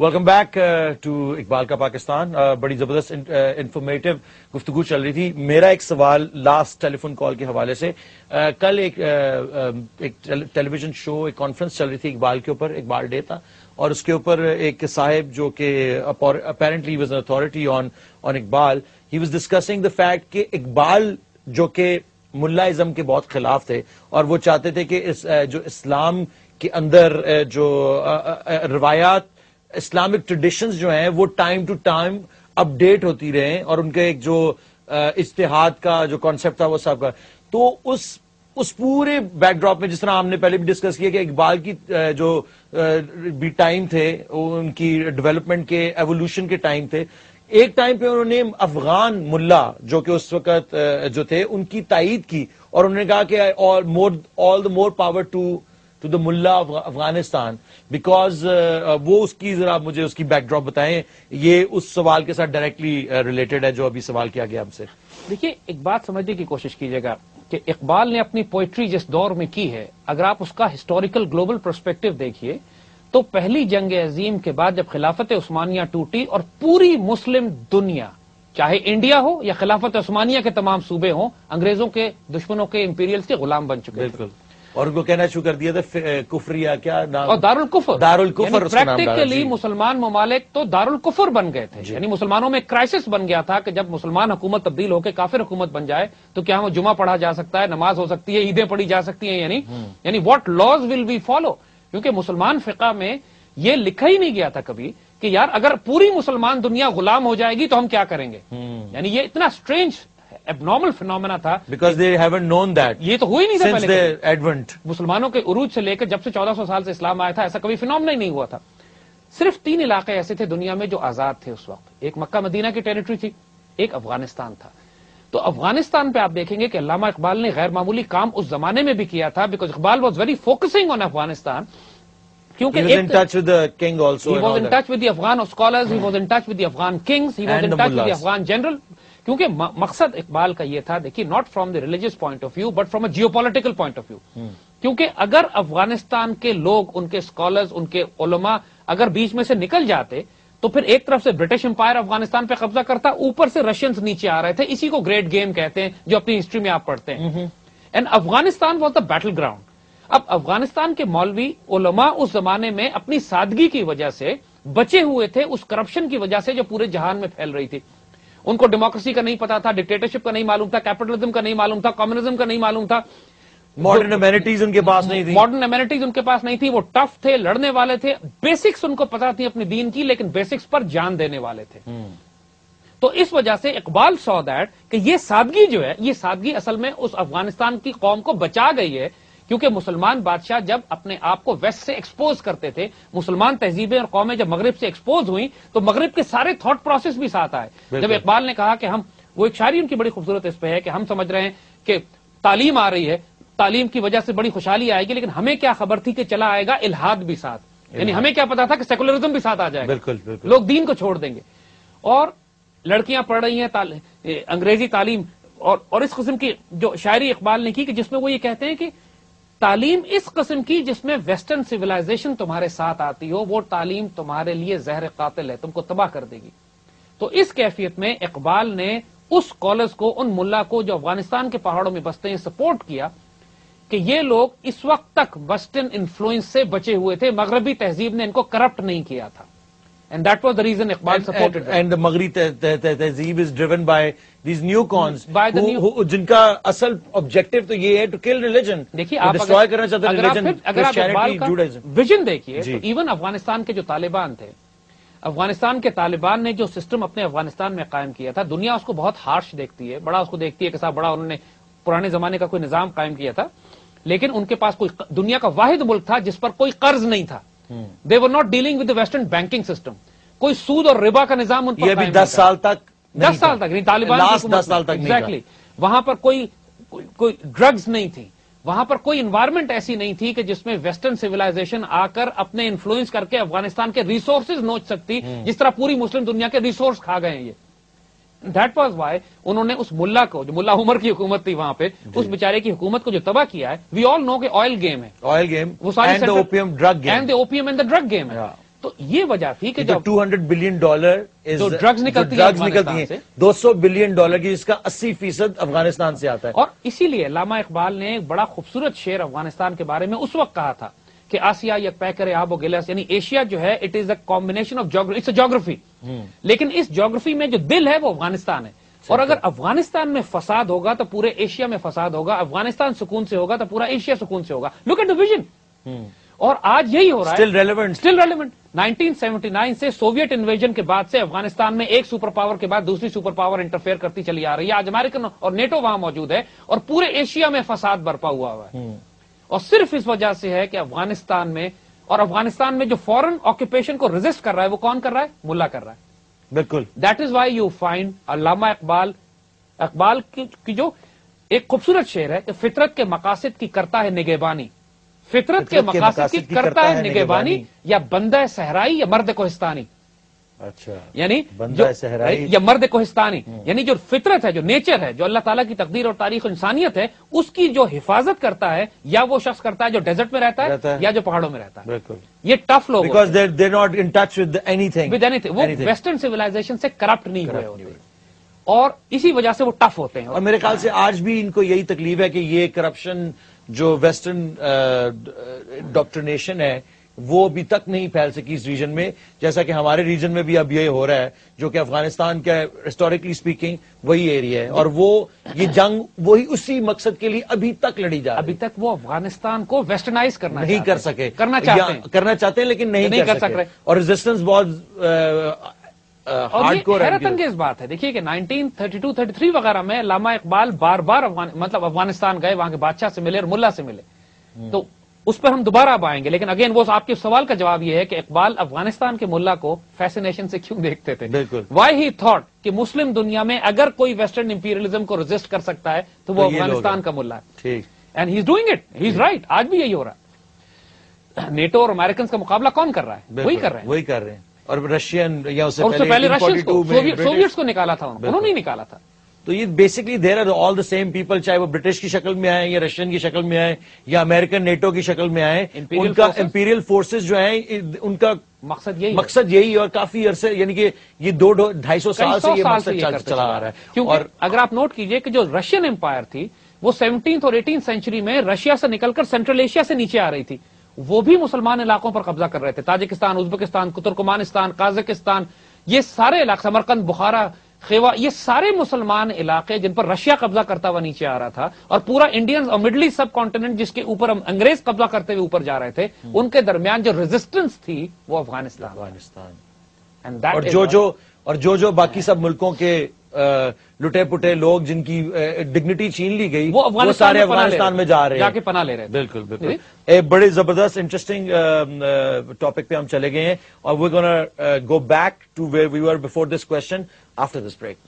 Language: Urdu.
ویلکم بیک ٹو اقبال کا پاکستان. بڑی زبردست انفارمیٹو گفتگو چل رہی تھی. میرا ایک سوال لاسٹ ٹیلی فون کال کے حوالے سے، کل ایک ٹیلی ویژن شو، ایک کانفرنس چل رہی تھی اقبال کے اوپر، اقبال ڈے تھا، اور اس کے اوپر ایک صاحب جو کہ apparently was an authority on Iqbal, he was discussing the fact کہ اقبال جو کہ ملا ازم کے بہت خلاف تھے، اور وہ چاہتے تھے کہ جو اسلام کے اندر جو روایات، اسلامک ٹریڈیشنز جو ہیں وہ time to time update ہوتی رہیں، اور ان کے ایک جو اجتہاد کا جو کانسیپٹ تھا وہ سب کا. تو اس پورے بیک ڈراپ میں، جس طرح ہم نے پہلے بھی ڈسکس کیا کہ اقبال کی جو بھی ٹائم تھے، ان کی ڈیولپمنٹ کے ایوولوشن کے ٹائم تھے، ایک ٹائم پہ انہوں نے افغان ملا جو کہ اس وقت جو تھے ان کی تائید کی، اور انہوں نے کہا کہ آل دا مور پاور ٹو دا ملا آف افغانستان، بیکاز وہ اس کی، ذرا مجھے اس کی بیک ڈراپ بتائیں. یہ اس سوال کے ساتھ ڈائریکٹلی ریلیٹڈ ہے جو ابھی سوال کیا گیا ہم سے. دیکھیے، ایک بات سمجھنے کی کوشش کیجیے گا کہ اقبال نے اپنی پوئٹری جس دور میں کی ہے، اگر آپ اس کا ہسٹوریکل گلوبل پرسپیکٹو دیکھیے تو پہلی جنگ عظیم کے بعد جب خلافت عثمانیہ ٹوٹی اور پوری مسلم دنیا، چاہے انڈیا ہو یا خلافت عثمانیہ کے تمام صوبے ہوں، انگریزوں کے دشمنوں کے امپیریلز کے غلام بن چکے. بالکل. اور ان کو کہنا شروع کر دیا تھا کفریہ، کیا نام، اور دارالکفر. دارالکفر پریکٹیکلی مسلمان ممالک تو دارالکفر بن گئے تھے. یعنی مسلمانوں میں کرائسس بن گیا تھا کہ جب مسلمان حکومت تبدیل ہو کے کافر حکومت بن جائے تو کیا وہ جمعہ پڑھا جا سکتا ہے، نماز ہو سکتی ہے، عیدیں پڑھی جا سکتی ہیں، یعنی what laws will we follow. کیونکہ مسلمان فقہ میں یہ لکھا ہی نہیں گیا تھا کبھی کہ یار اگر پوری مسلمان دنیا غلام ہو جائے گی تو ہم کیا کریں گے. یعنی یہ اتنا اسٹرینج ایبنارمل فینومینا تھا، because they haven't known that. یہ تو ہوئی نہیں تھا since their advent. مسلمانوں کے عروج سے لے کر جب سے 1400 سال سے اسلام آیا تھا ایسا کبھی فینومینا ہی نہیں ہوا تھا. صرف 3 علاقے ایسے تھے دنیا میں جو آزاد تھے اس وقت. ایک مکہ مدینہ کی ٹیریٹری تھی، ایک افغانستان تھا. تو افغانستان پہ آپ دیکھیں گے کہ علامہ اقبال نے غیر معمولی کام اس زمانے میں بھی کیا تھا، because Iqbal was very focusing on Afghanistan. کیونکہ He was in touch with the king also. He was in touch with the Afghan scholars, he was in touch with the Afghan kings, he was in touch with the Afghan general. کیونکہ مقصد اقبال کا یہ تھا، دیکھیے، not from the religious point of view but from a geopolitical point of view. کیونکہ اگر افغانستان کے لوگ، ان کے اسکالرز، ان کے علماء اگر بیچ میں سے نکل جاتے تو پھر ایک طرف سے برٹش امپائر افغانستان پہ قبضہ کرتا، اوپر سے رشینز نیچے آ رہے تھے. اسی کو گریٹ گیم کہتے ہیں جو اپنی ہسٹری میں آپ پڑھتے ہیں. And Afghanistan was the battle ground. اب افغانستان کے مولوی علماء اس زمانے میں اپنی سادگی کی وجہ سے بچے ہوئے تھے اس کرپشن کی وجہ سے جو پورے جہان میں پھیل رہی تھی. ان کو ڈیموکریسی کا نہیں پتا تھا، ڈکٹیٹرشپ کا نہیں معلوم تھا، کیپٹلزم کا نہیں معلوم تھا، کمیونزم کا نہیں معلوم تھا، ماڈرن امیونٹیز ان کے پاس نہیں تھی. ماڈرن امیونٹیز ان کے پاس نہیں تھی. وہ ٹف تھے، لڑنے والے تھے، بیسکس ان کو پتا تھی اپنے دین کی، لیکن بیسکس پر جان دینے والے تھے. تو اس وجہ سے اقبال سو دیٹ کہ یہ سادگی جو ہے، یہ سادگی اصل میں اس افغانستان کی قوم کو بچا گئی ہے. کیونکہ مسلمان بادشاہ جب اپنے آپ کو ویسٹ سے ایکسپوز کرتے تھے، مسلمان تہذیبیں اور قومیں جب مغرب سے ایکسپوز ہوئیں تو مغرب کے سارے تھاٹ پروسیس بھی ساتھ آئے. جب اقبال نے کہا کہ ہم، وہ ایک شاعری ان کی بڑی خوبصورت اس پہ ہے کہ ہم سمجھ رہے ہیں کہ تعلیم آ رہی ہے، تعلیم کی وجہ سے بڑی خوشحالی آئے گی، لیکن ہمیں کیا خبر تھی کہ چلا آئے گا الحاد بھی ساتھ. یعنی ہمیں کیا پتا تھا کہ سیکولرزم بھی ساتھ آ جائے گا. بالکل. لوگ دین کو چھوڑ دیں گے. اور لڑکیاں پڑھ رہی ہیں انگریزی تعلیم، اور اس قسم کی جو شاعری اقبال نے کی کہ جس میں وہ یہ کہتے ہیں کہ تعلیم اس قسم کی جس میں ویسٹرن سویلائزیشن تمہارے ساتھ آتی ہو، وہ تعلیم تمہارے لیے زہر قاتل ہے، تم کو تباہ کر دے گی. تو اس کیفیت میں اقبال نے اس اسکالرز کو، ان ملا کو جو افغانستان کے پہاڑوں میں بستے ہیں، سپورٹ کیا کہ یہ لوگ اس وقت تک ویسٹرن انفلوئنس سے بچے ہوئے تھے، مغربی تہذیب نے ان کو کرپٹ نہیں کیا تھا. And that was the reason Iqbal supported them. And the Maghri tehzeeb is driven by these new cons, جن کا اصل objective تو یہ ہے to kill religion. دیکھیے آپ destroy کرنا چاہتے ہیں religion, اگر آپ اقبال کا ویژن دیکھیے تو ایون افغانستان کے جو طالبان تھے، افغانستان کے طالبان نے جو سسٹم اپنے افغانستان میں قائم کیا تھا، دنیا اس کو بہت ہارش دیکھتی ہے، بڑا اس کو دیکھتی ہے کہ صاحب بڑا انہوں نے پرانے زمانے کا کوئی نظام قائم کیا تھا، لیکن ان کے پاس کوئی دنیا کا واحد ملک تھا جس پر کوئی قرض نہیں تھا. They were not dealing with the Western banking system. کوئی سود اور ربا کا نظام ان پر یہ بھی 10 سال تک، 10 سال تک نہیں، طالبان لاسٹ 10 سال تک ایگزیکٹلی. وہاں پر کوئی ڈرگز نہیں تھی، وہاں پر کوئی انوائرمنٹ ایسی نہیں تھی کہ جس میں ویسٹرن سویلائزیشن آ کر اپنے انفلوئنس کر کے افغانستان کے ریسورسز نوچ سکتی، جس طرح پوری مسلم دنیا کے ریسورس کھا گئے ہیں یہ. دیٹ واز وائی انہوں نے اس ملا کو، جو ملا عمر کی حکومت تھی وہاں پہ، اس بیچارے کی حکومت کو جو تباہ کیا ہے. وی آل نو کہ آئل گیم ہے، آئل گیم وہ ساری and the opium drug game, and the opium and the drug game ہے. تو یہ وجہ تھی کہ جب $200 بلین جو ڈرگز نکلتی ہیں $200 بلین کی، جس کا 80% افغانستان سے آتا ہے. اور اسی لیے علامہ اقبال نے ایک بڑا خوبصورت شعر افغانستان کے بارے میں اس وقت کہا تھا کہ آسیا یک پیکر آب و گلس، یعنی ایشیا جو ہے it is a combination of its a geography, لیکن اس جیوگرافی میں جو دل ہے وہ افغانستان ہے. اور اگر افغانستان میں فساد ہوگا تو پورے ایشیا میں فساد ہوگا، افغانستان سکون سے ہوگا تو پورا ایشیا سکون سے ہوگا. Look at the vision. اور آج یہی ہو رہا ہے. Still relevant. 1979 سے سوویت انویژن کے بعد سے افغانستان میں ایک سپر پاور کے بعد دوسری سپر پاور انٹرفیئر کرتی چلی آ رہی ہے. آج امریکن اور نیٹو وہاں موجود ہے اور پورے ایشیا میں فساد برپا ہوا ہے. اور صرف اس وجہ سے ہے کہ افغانستان میں جو فورن آکوپیشن کو ریزسٹ کر رہا ہے وہ کون کر رہا ہے؟ ملا کر رہا ہے. بالکل. That is why you find علامہ اقبال کی جو ایک خوبصورت شعر ہے کہ فطرت کے مقاصد کی کرتا ہے نگہبانی. فطرت کے مقاصد کی کرتا ہے نگہبانی، یا بندہ صحرائی یا مرد کوہستانی. اچھا. یعنی بندہ صحرائی یا مرد کوہستانی، یعنی جو فطرت ہے، جو نیچر ہے، جو اللہ تعالیٰ کی تقدیر اور تاریخ انسانیت ہے، اس کی جو حفاظت کرتا ہے یا وہ شخص کرتا ہے جو ڈیزرٹ میں رہتا ہے یا جو پہاڑوں میں رہتا ہے. بالکل. یہ ٹف لوگ because they are not in touch with اینی تھنگ. وہ ویسٹرن سویلائزیشن سے کرپٹ نہیں ہوئے ہوتے اور اسی وجہ سے وہ ٹف ہوتے ہیں. اور میرے خیال سے آج بھی ان کو یہی تکلیف ہے کہ یہ کرپشن جو ویسٹرن ڈاکٹرنیشن ہے وہ ابھی تک نہیں پھیل سکی اس ریجن میں، جیسا کہ ہمارے ریجن میں بھی اب یہ ہو رہا ہے، جو کہ افغانستان کا ہسٹوریکلی اسپیکنگ وہی ایریا ہے. اور وہ یہ جنگ وہی اسی مقصد کے لیے ابھی تک لڑی جا رہی ہے. ابھی تک وہ افغانستان کو ویسٹرنائز کرنا نہیں کر سکے. کرنا چاہتے ہیں لیکن نہیں کر سکتے. اور ریزسٹنس بہت اور یہ حیرت انگیز بات ہے. دیکھیے کہ 1932-33 وغیرہ میں علامہ اقبال بار بار مطلب افغانستان گئے، وہاں کے بادشاہ سے ملے اور ملا سے ملے. تو اس پر ہم دوبارہ اب آئیں گے، لیکن اگین وہ آپ کے سوال کا جواب یہ ہے کہ اقبال افغانستان کے ملا کو فیسینیشن سے کیوں دیکھتے تھے. بالکل. وائی ہی تھاٹ کہ مسلم دنیا میں اگر کوئی ویسٹرن امپیریلزم کو ریزسٹ کر سکتا ہے تو وہ افغانستان کا ملا ہے. ٹھیک. And he is doing it. He is right. آج بھی یہی ہو رہا ہے. نیٹو اور امریکنز کا مقابلہ کون کر رہا ہے؟ وہی کر رہے ہیں. اور رشین یا اس سے پہلے سوویٹس کو نکالا تھا، انہوں نے نکالا تھا. تو یہ basically there are all the same people, چاہے وہ برٹش کی شکل میں آئے یا رشین کی شکل میں آئے یا امریکن نیٹو کی شکل میں آئے. ان کا امپیریل فورسز جو ہیں ان کا مقصد یہی، اور کافی عرصے یعنی کہ یہ 200-250 سال سے یہ مقصد چلا آ رہا ہے. اور اگر آپ نوٹ کیجئے کہ جو رشین امپائر تھی وہ 17th اور 18th سینچری میں رشیا سے نکل کر سینٹرل ایشیا سے نیچے آ رہی تھی. وہ بھی مسلمان علاقوں پر قبضہ کر رہے تھے. تاجکستان، ازبکستان، ترکمانستان، قازقستان، یہ سارے علاقے، سمرقند، بخارا، خیوا، یہ سارے مسلمان علاقے جن پر رشیا قبضہ کرتا ہوا نیچے آ رہا تھا. اور پورا انڈین اور مڈل ایسٹ سب کانٹیننٹ جس کے اوپر انگریز قبضہ کرتے ہوئے اوپر جا رہے تھے، ان کے درمیان جو ریزسٹنس تھی وہ افغانستان. اور جو باقی سب ملکوں کے لٹے پٹے لوگ جن کی ڈگنیٹی چھین لی گئی وہ سارے افغانستان میں جا رہے ہیں، جا کے پناہ لے رہے ہیں. بالکل بالکل. ایک بڑے زبردست انٹرسٹنگ ٹاپک پہ ہم چلے گئے ہیں، اور we're gonna go back to where we were before this question after this break.